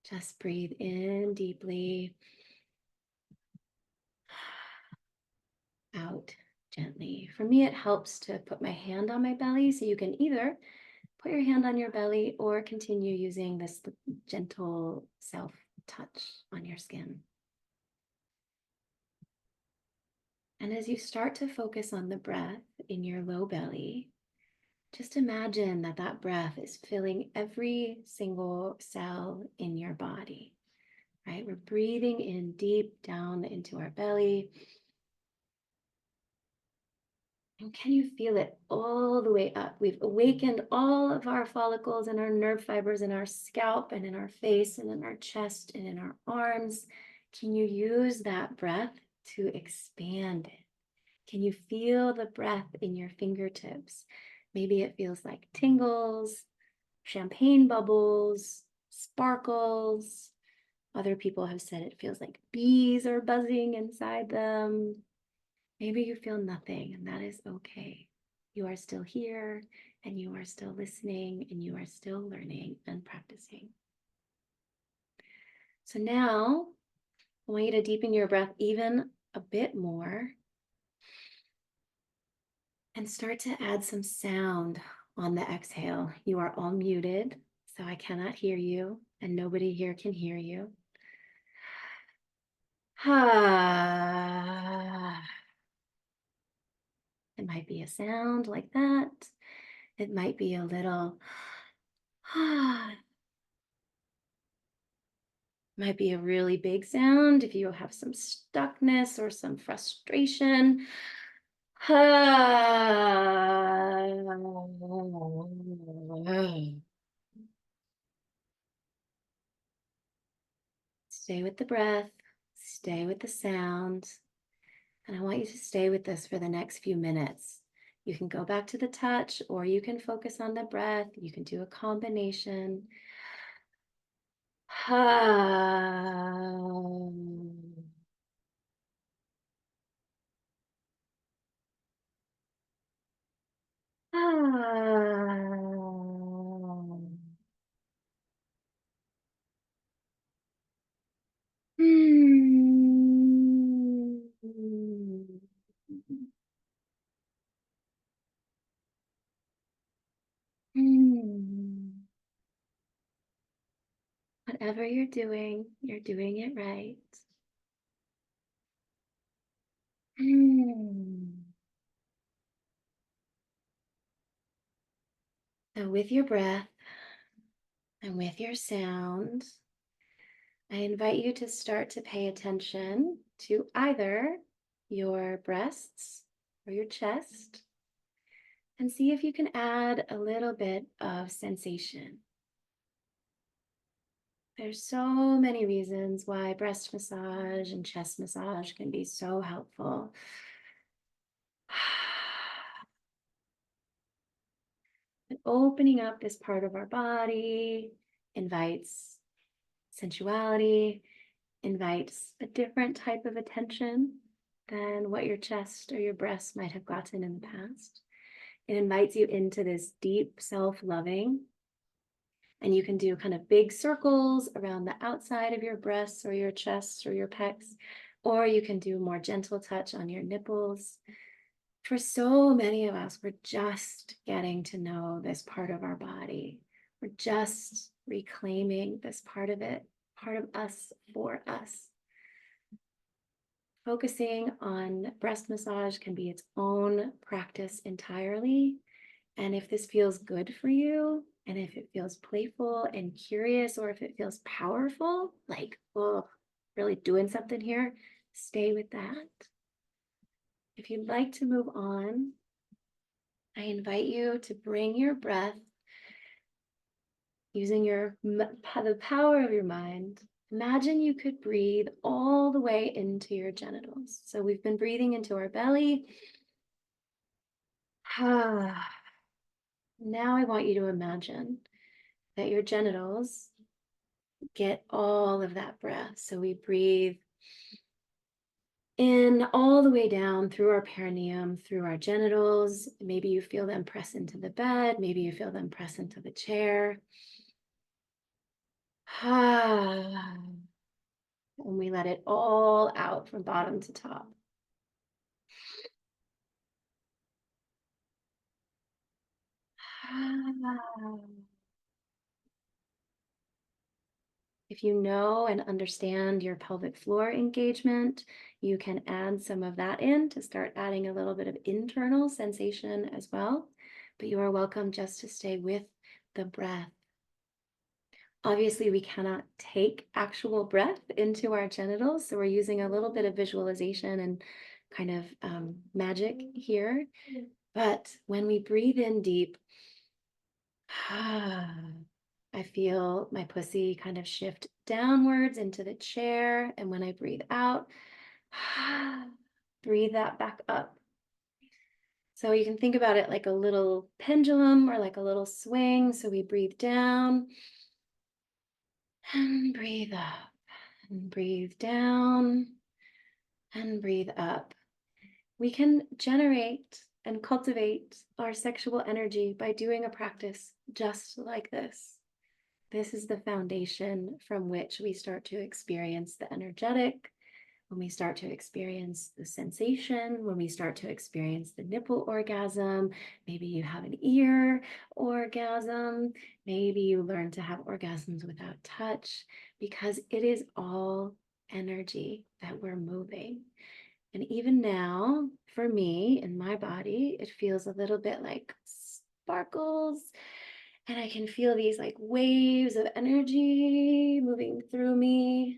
Just breathe in deeply. Out gently. For me, it helps to put my hand on my belly. So you can either put your hand on your belly or continue using this gentle self-touch on your skin. And as you start to focus on the breath in your low belly, just imagine that that breath is filling every single cell in your body, right? We're breathing in deep down into our belly. And can you feel it all the way up? We've awakened all of our follicles and our nerve fibers in our scalp and in our face and in our chest and in our arms. Can you use that breath to expand it? Can you feel the breath in your fingertips? Maybe it feels like tingles, champagne bubbles, sparkles. Other people have said it feels like bees are buzzing inside them. Maybe you feel nothing, and that is okay. You are still here, and you are still listening, and you are still learning and practicing. So now I want you to deepen your breath even a bit more and start to add some sound on the exhale. You are all muted, so I cannot hear you, and nobody here can hear you. It might be a sound like that. It might be a little might be a really big sound if you have some stuckness or some frustration. Stay with the breath, stay with the sound, and I want you to stay with this for the next few minutes. You can go back to the touch, or you can focus on the breath. You can do a combination. Whatever you're doing it right. So with your breath and with your sound, I invite you to start to pay attention to either your breasts or your chest and see if you can add a little bit of sensation. There's so many reasons why breast massage and chest massage can be so helpful. And opening up this part of our body invites sensuality, invites a different type of attention than what your chest or your breast might have gotten in the past. It invites you into this deep self-loving, and you can do kind of big circles around the outside of your breasts or your chests or your pecs, or you can do more gentle touch on your nipples. For so many of us, we're just getting to know this part of our body. We're just reclaiming this part of it, part of us for us. Focusing on breast massage can be its own practice entirely. And if this feels good for you, and if it feels playful and curious, or if it feels powerful, like, oh, really doing something here, stay with that. If you'd like to move on, I invite you to bring your breath using the power of your mind. Imagine you could breathe all the way into your genitals. So we've been breathing into our belly. Now I want you to imagine that your genitals get all of that breath. So we breathe in all the way down through our perineum, through our genitals. Maybe you feel them press into the bed. Maybe you feel them press into the chair. And we let it all out from bottom to top. If you know and understand your pelvic floor engagement, you can add some of that in to start adding a little bit of internal sensation as well. But you are welcome just to stay with the breath. Obviously, we cannot take actual breath into our genitals, so we're using a little bit of visualization and kind of magic here. But when we breathe in deep, I feel my pussy kind of shift downwards into the chair. And when I breathe out, breathe that back up. So you can think about it like a little pendulum or like a little swing. So we breathe down and breathe up and breathe down and breathe up. We can generate and cultivate our sexual energy by doing a practice just like this. This is the foundation from which we start to experience the energetic, when we start to experience the sensation, when we start to experience the nipple orgasm. Maybe you have an ear orgasm. Maybe you learn to have orgasms without touch, because it is all energy that we're moving. And even now, for me, in my body, it feels a little bit like sparkles. And I can feel these like waves of energy moving through me.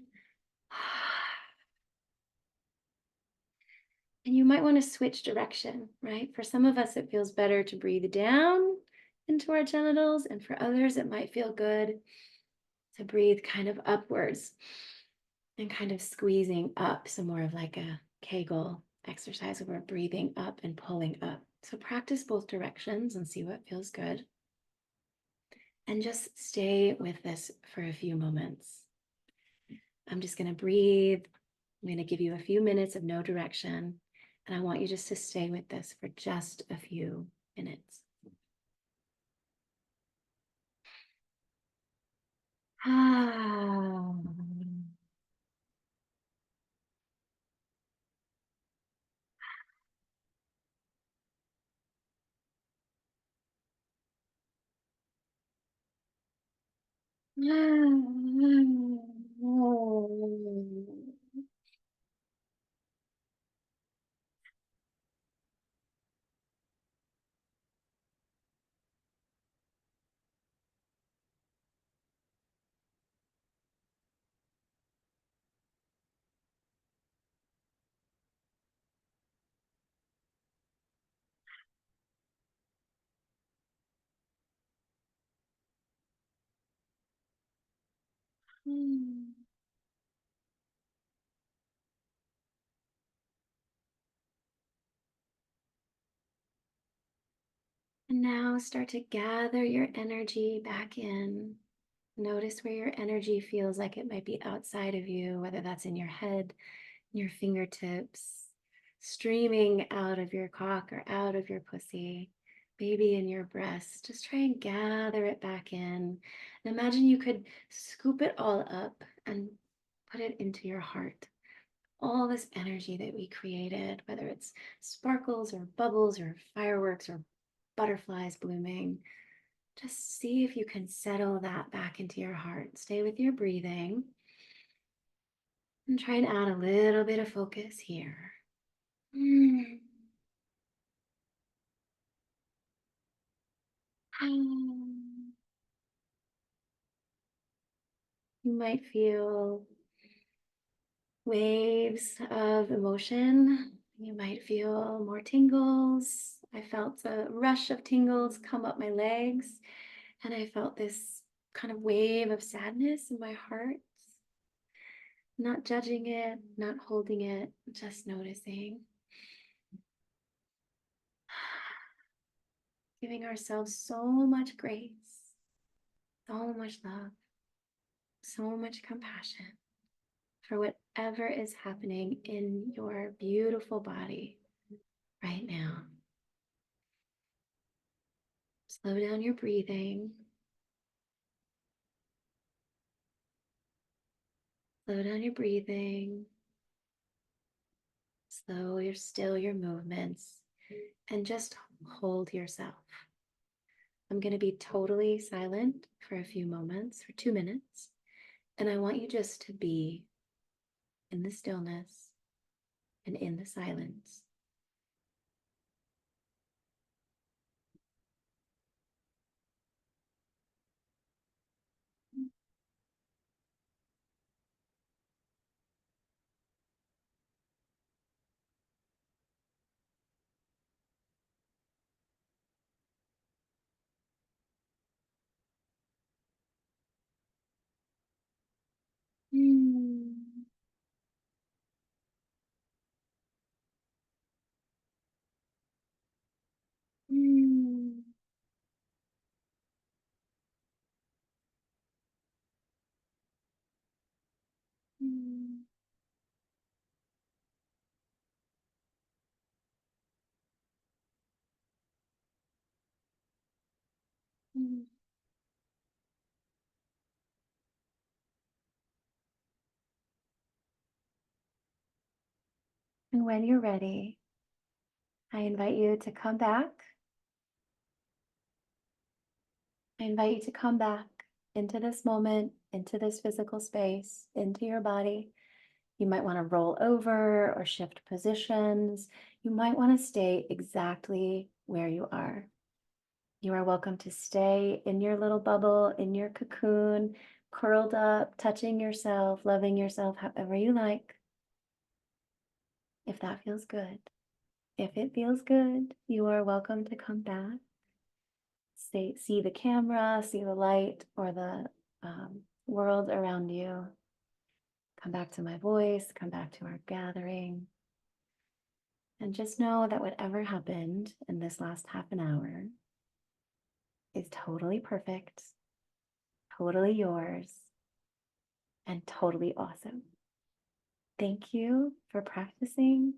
And you might want to switch direction, right? For some of us, it feels better to breathe down into our genitals. And for others, it might feel good to breathe kind of upwards and kind of squeezing up. So more of like a Kegel exercise where we're breathing up and pulling up. So practice both directions and see what feels good. And just stay with this for a few moments. I'm just going to breathe. I'm going to give you a few minutes of no direction. And I want you just to stay with this for just a few minutes. Ah. And now start to gather your energy back in. Notice where your energy feels like it might be outside of you, whether that's in your head, your fingertips, streaming out of your cock or out of your pussy, maybe in your breast. Just try and gather it back in. And imagine you could scoop it all up and put it into your heart. all this energy that we created, whether it's sparkles or bubbles or fireworks or butterflies blooming. Just see if you can settle that back into your heart. Stay with your breathing and try and add a little bit of focus here. Mm. You might feel waves of emotion. You might feel more tingles. I felt a rush of tingles come up my legs, and I felt this kind of wave of sadness in my heart. Not judging it, not holding it, just noticing. Giving ourselves so much grace, so much love, so much compassion for whatever is happening in your beautiful body right now. Slow down your breathing. Slow down your breathing. Still your movements, and just hold yourself. I'm going to be totally silent for a few moments, for 2 minutes, and I want you just to be in the stillness and in the silence. Mm. Mm. Mm. Mm. And when you're ready, I invite you to come back. I invite you to come back into this moment, into this physical space, into your body. You might want to roll over or shift positions. You might want to stay exactly where you are. You are welcome to stay in your little bubble, in your cocoon, curled up, touching yourself, loving yourself however you like. If that feels good. If it feels good, you are welcome to come back. See the camera, see the light or the world around you. Come back to my voice, come back to our gathering. And just know that whatever happened in this last half an hour is totally perfect, totally yours, and totally awesome. Thank you for practicing.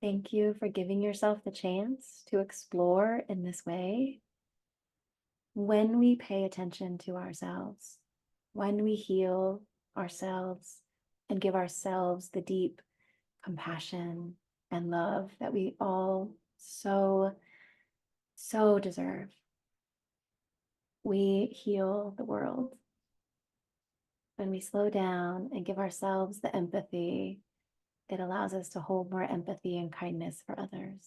Thank you for giving yourself the chance to explore in this way. When we pay attention to ourselves, when we heal ourselves and give ourselves the deep compassion and love that we all so deserve, we heal the world. When we slow down and give ourselves the empathy, it allows us to hold more empathy and kindness for others.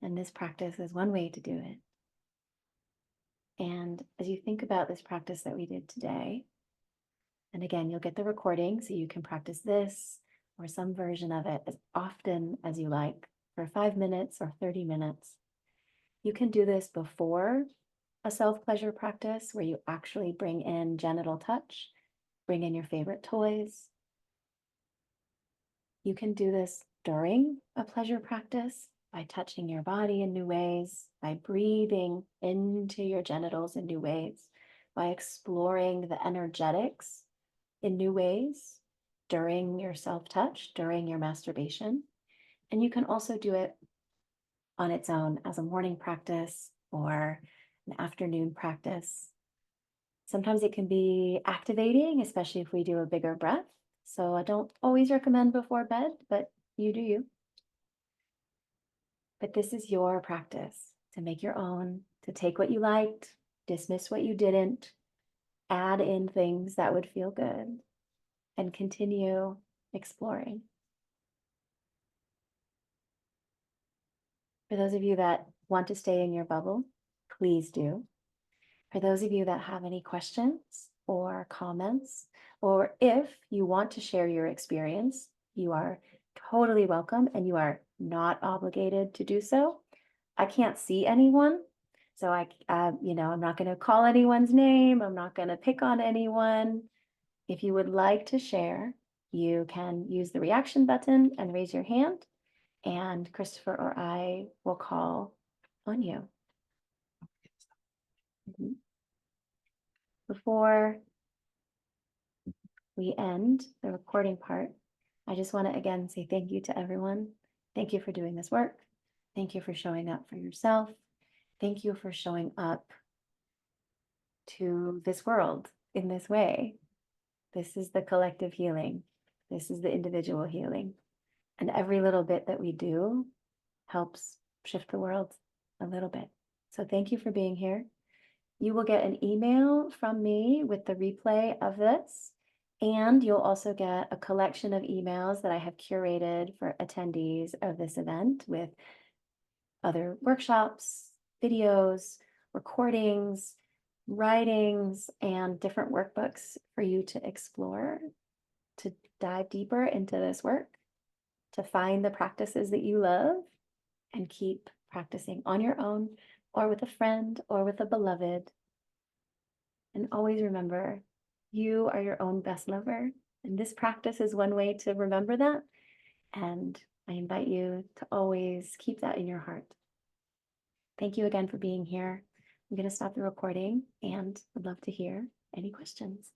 And this practice is one way to do it. And as you think about this practice that we did today, and again, you'll get the recording so you can practice this or some version of it as often as you like for 5 minutes or 30 minutes. You can do this before a self-pleasure practice where you actually bring in genital touch, bring in your favorite toys. You can do this during a pleasure practice by touching your body in new ways, by breathing into your genitals in new ways, by exploring the energetics in new ways during your self-touch, during your masturbation. And you can also do it on its own as a morning practice or an afternoon practice. Sometimes it can be activating, especially if we do a bigger breath. So I don't always recommend before bed, but you do you. But this is your practice to make your own, to take what you liked, dismiss what you didn't, add in things that would feel good, and continue exploring. For those of you that want to stay in your bubble, please do. For those of you that have any questions or comments, or if you want to share your experience, you are totally welcome and you are not obligated to do so. I can't see anyone, so I'm not going to call anyone's name. I'm not going to pick on anyone. If you would like to share, you can use the reaction button and raise your hand, and Christopher or I will call on you. Before we end the recording part, I just want to again say thank you to everyone. Thank you for doing this work. Thank you for showing up for yourself. Thank you for showing up to this world in this way. This is the collective healing. This is the individual healing. And every little bit that we do helps shift the world a little bit. So thank you for being here. You will get an email from me with the replay of this, and you'll also get a collection of emails that I have curated for attendees of this event with other workshops, videos, recordings, writings, and different workbooks for you to explore, to dive deeper into this work, to find the practices that you love, and keep practicing on your own or with a friend or with a beloved. And always remember, you are your own best lover. And this practice is one way to remember that. And I invite you to always keep that in your heart. Thank you again for being here. I'm going to stop the recording and would love to hear any questions.